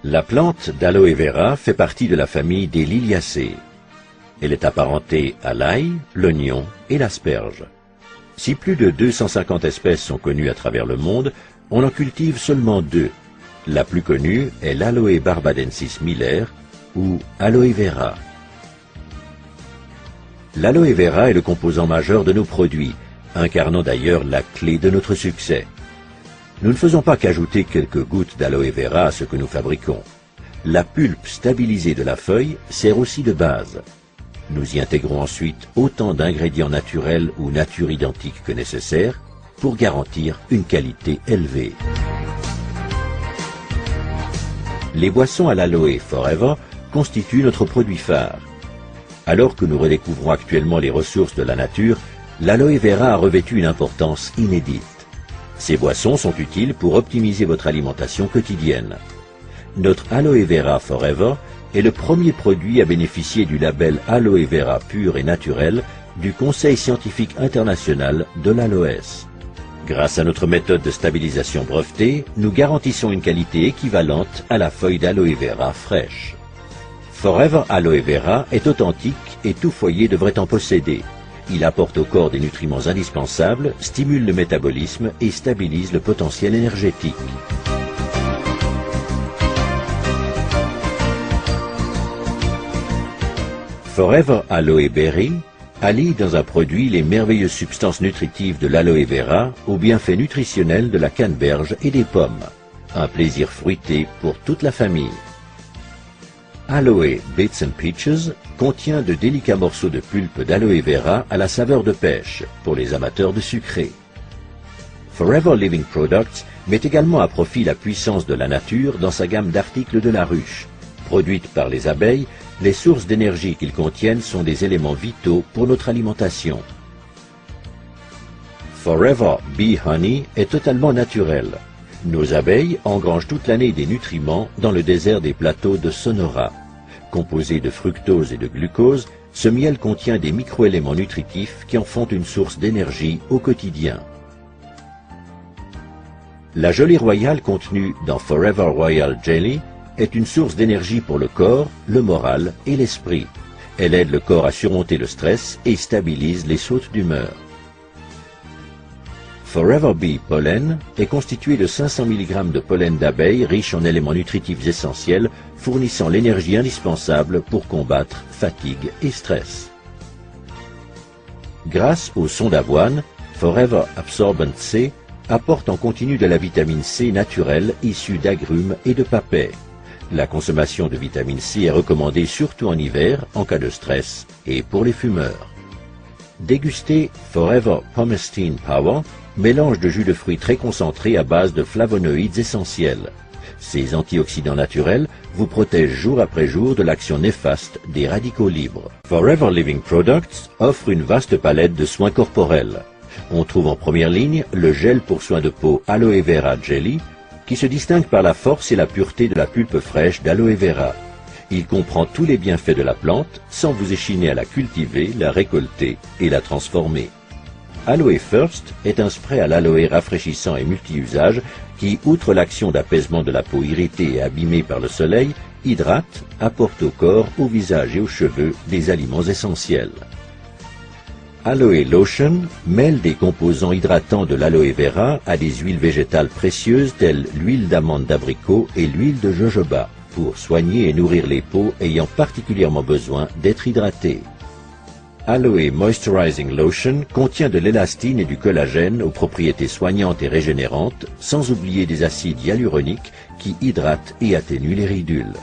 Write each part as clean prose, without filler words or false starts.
La plante d'aloe vera fait partie de la famille des Liliacées. Elle est apparentée à l'ail, l'oignon et l'asperge. Si plus de 250 espèces sont connues à travers le monde, on en cultive seulement 2. La plus connue est l'Aloe barbadensis Miller ou aloe vera. L'aloe vera est le composant majeur de nos produits, incarnant d'ailleurs la clé de notre succès. Nous ne faisons pas qu'ajouter quelques gouttes d'aloe vera à ce que nous fabriquons. La pulpe stabilisée de la feuille sert aussi de base. Nous y intégrons ensuite autant d'ingrédients naturels ou nature identiques que nécessaire pour garantir une qualité élevée. Les boissons à l'aloe Forever constituent notre produit phare. Alors que nous redécouvrons actuellement les ressources de la nature, l'aloe vera a revêtu une importance inédite. Ces boissons sont utiles pour optimiser votre alimentation quotidienne. Notre aloe vera Forever est le premier produit à bénéficier du label aloe vera pur et naturel du Conseil scientifique international de l'aloès. Grâce à notre méthode de stabilisation brevetée, nous garantissons une qualité équivalente à la feuille d'aloe vera fraîche. Forever Aloe Vera est authentique et tout foyer devrait en posséder. Il apporte au corps des nutriments indispensables, stimule le métabolisme et stabilise le potentiel énergétique. Forever Aloe Berry allie dans un produit les merveilleuses substances nutritives de l'aloe vera aux bienfaits nutritionnels de la canneberge et des pommes. Un plaisir fruité pour toute la famille. Aloe Bits and Peaches contient de délicats morceaux de pulpe d'aloe vera à la saveur de pêche pour les amateurs de sucré. Forever Living Products met également à profit la puissance de la nature dans sa gamme d'articles de la ruche. Produites par les abeilles, les sources d'énergie qu'ils contiennent sont des éléments vitaux pour notre alimentation. Forever Bee Honey est totalement naturel. Nos abeilles engrangent toute l'année des nutriments dans le désert des plateaux de Sonora. Composé de fructose et de glucose, ce miel contient des microéléments nutritifs qui en font une source d'énergie au quotidien. La gelée royale contenue dans Forever Royal Jelly est une source d'énergie pour le corps, le moral et l'esprit. Elle aide le corps à surmonter le stress et stabilise les sautes d'humeur. Forever Bee Pollen est constitué de 500 mg de pollen d'abeilles riche en éléments nutritifs essentiels fournissant l'énergie indispensable pour combattre fatigue et stress. Grâce au son d'avoine, Forever Absorbent C apporte en continu de la vitamine C naturelle issue d'agrumes et de papaies. La consommation de vitamine C est recommandée surtout en hiver en cas de stress et pour les fumeurs. Dégustez Forever Pomestine Power, mélange de jus de fruits très concentré à base de flavonoïdes essentiels. Ces antioxydants naturels vous protègent jour après jour de l'action néfaste des radicaux libres. Forever Living Products offre une vaste palette de soins corporels. On trouve en première ligne le gel pour soins de peau Aloe Vera Jelly, qui se distingue par la force et la pureté de la pulpe fraîche d'aloe vera. Il comprend tous les bienfaits de la plante sans vous échiner à la cultiver, la récolter et la transformer. Aloe First est un spray à l'aloe rafraîchissant et multi-usage qui, outre l'action d'apaisement de la peau irritée et abîmée par le soleil, hydrate, apporte au corps, au visage et aux cheveux des aliments essentiels. Aloe Lotion mêle des composants hydratants de l'aloe vera à des huiles végétales précieuses telles l'huile d'amande d'abricot et l'huile de jojoba pour soigner et nourrir les peaux ayant particulièrement besoin d'être hydratées. Aloe Moisturizing Lotion contient de l'élastine et du collagène aux propriétés soignantes et régénérantes, sans oublier des acides hyaluroniques qui hydratent et atténuent les ridules.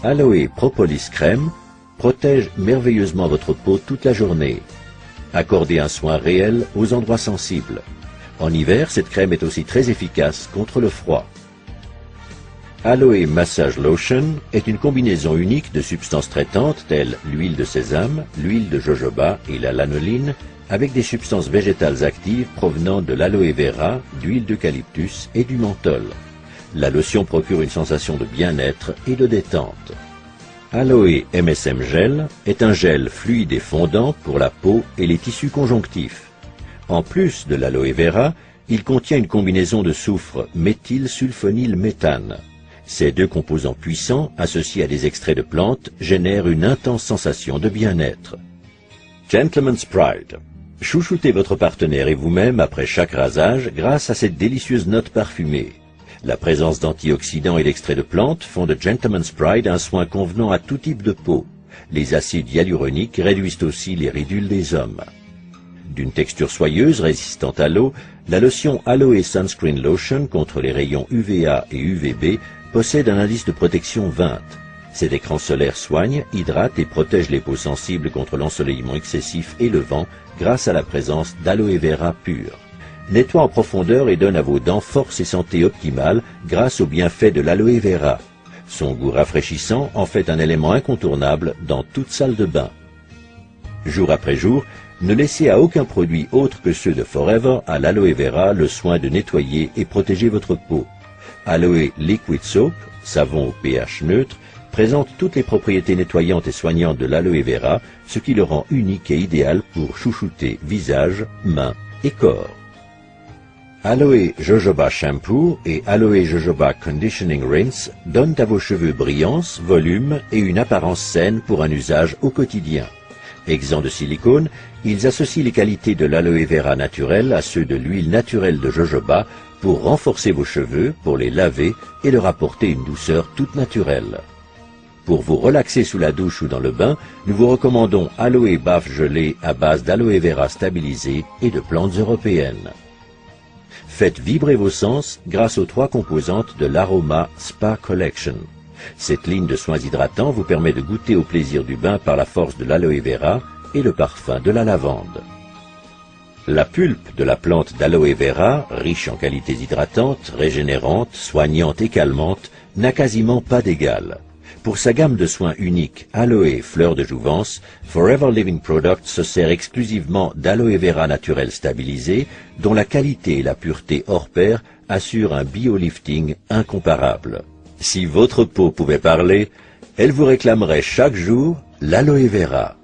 Aloe Propolis Crème protège merveilleusement votre peau toute la journée. Accordez un soin réel aux endroits sensibles. En hiver, cette crème est aussi très efficace contre le froid. Aloe Massage Lotion est une combinaison unique de substances traitantes telles l'huile de sésame, l'huile de jojoba et la lanoline, avec des substances végétales actives provenant de l'aloe vera, d'huile d'eucalyptus et du menthol. La lotion procure une sensation de bien-être et de détente. Aloe MSM Gel est un gel fluide et fondant pour la peau et les tissus conjonctifs. En plus de l'aloe vera, il contient une combinaison de soufre méthylsulfonylméthane. Ces deux composants puissants, associés à des extraits de plantes, génèrent une intense sensation de bien-être. Gentleman's Pride. Chouchoutez votre partenaire et vous-même après chaque rasage grâce à cette délicieuse note parfumée. La présence d'antioxydants et d'extraits de plantes font de Gentleman's Pride un soin convenant à tout type de peau. Les acides hyaluroniques réduisent aussi les ridules des hommes. D'une texture soyeuse résistante à l'eau, la lotion Aloe Sunscreen Lotion contre les rayons UVA et UVB possède un indice de protection 20. Cet écran solaire soigne, hydrate et protège les peaux sensibles contre l'ensoleillement excessif et le vent grâce à la présence d'aloe vera pur. Nettoie en profondeur et donne à vos dents force et santé optimale grâce aux bienfaits de l'aloe vera. Son goût rafraîchissant en fait un élément incontournable dans toute salle de bain. Jour après jour, ne laissez à aucun produit autre que ceux de Forever à l'aloe vera le soin de nettoyer et protéger votre peau. Aloe Liquid Soap, savon au pH neutre, présente toutes les propriétés nettoyantes et soignantes de l'aloe vera, ce qui le rend unique et idéal pour chouchouter visage, mains et corps. Aloe Jojoba Shampoo et Aloe Jojoba Conditioning Rinse donnent à vos cheveux brillance, volume et une apparence saine pour un usage au quotidien. Exempts de silicone, ils associent les qualités de l'aloe vera naturel à ceux de l'huile naturelle de jojoba pour renforcer vos cheveux, pour les laver et leur apporter une douceur toute naturelle. Pour vous relaxer sous la douche ou dans le bain, nous vous recommandons Aloe Baffe gelée à base d'aloe vera stabilisée et de plantes européennes. Faites vibrer vos sens grâce aux 3 composantes de l'Aroma Spa Collection. Cette ligne de soins hydratants vous permet de goûter au plaisir du bain par la force de l'aloe vera et le parfum de la lavande. La pulpe de la plante d'aloe vera, riche en qualités hydratantes, régénérantes, soignantes et calmantes, n'a quasiment pas d'égal. Pour sa gamme de soins uniques Aloe Fleur de Jouvence, Forever Living Products se sert exclusivement d'aloe vera naturel stabilisé, dont la qualité et la pureté hors pair assurent un biolifting incomparable. Si votre peau pouvait parler, elle vous réclamerait chaque jour l'aloe vera.